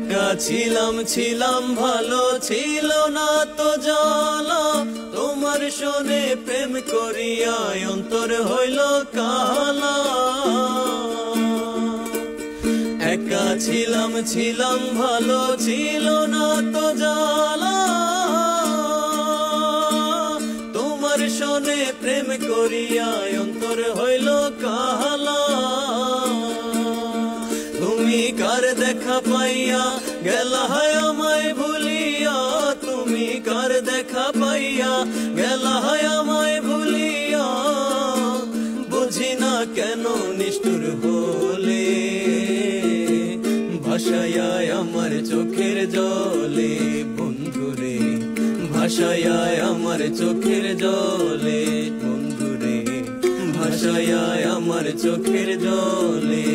একা ছিলাম ভালো ছিল না তো জ্বালা, তোমার শোনে প্রেম করিয়া অন্তর হইল কালা। একা ছিলাম ভালো ছিল না তো জ্বালা, তোমার শোনে প্রেম করিয়া অন্তর হইল কালা। তুমি কার দেখা পাইয়া গেলা হয় আমায় ভুলিয়া, তুমি কার দেখা পাইয়া গেলা হয় আমায় ভুলিয়া, বুঝি না কেন নিষ্ঠুর হলে ভাষায় আমার চোখের জলে বন্ধুরে, ভাষায় আমার চোখের জলে বন্ধুরে, ভাষায় আমার চোখের জলে।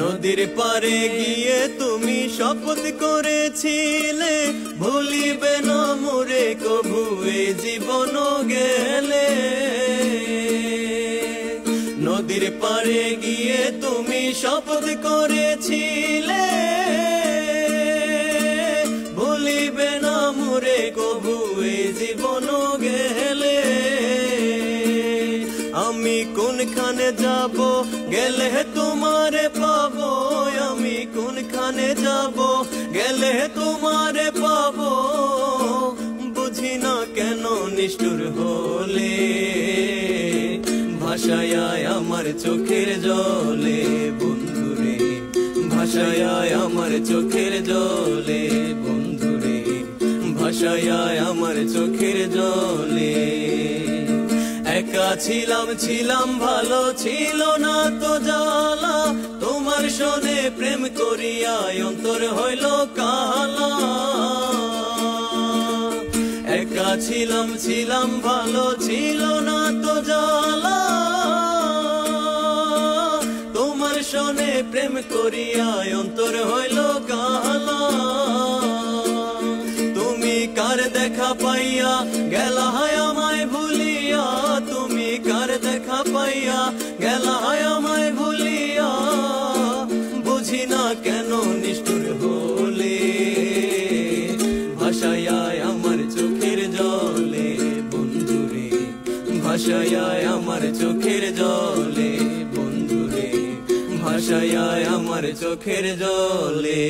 নদীর পারে গিয়ে তুমি শপথ করেছিলে, ভুলিবে না মোরে কভু এ জীবন গেলে। নদীর পারে গিয়ে তুমি শপথ করেছিলে, ভুলিবে না মোরে কভু এ জীবন গেলে। আমি কোনখানে যাব গেলে তোমারে পাবো, আমি কোনখানে যাব গেলে তোমারে পাবো, বুঝি না কেন নিষ্ঠুর হলে ভাষায় আমার চোখের জলে বন্ধুরে, ভাষায় আমার চোখের জলে বন্ধুরে, ভাষায় আমার চোখের জলে। একা ছিলাম ভালো ছিল না তো জ্বালা, তোমার শোনে প্রেম করিয়া অন্তর হইল কালা। একা ছিলাম ভালো ছিল না তো জ্বালা, তোমার শোনে প্রেম করিয়া অন্তর হইল কালা। তুমি কার দেখা পাইয়া গেলা হয় আমায় ভুলিয়া, তুমি কার দেখা পাইয়া গেলা হয় আমায় ভুলিয়া, বুঝি না কেন নিষ্ঠুর হলে ভাষায় আমার চোখের জলে বন্ধুরে, ভাষায় আমার চোখের জলে বন্ধুরে, ভাষায় আমার চোখের জলে।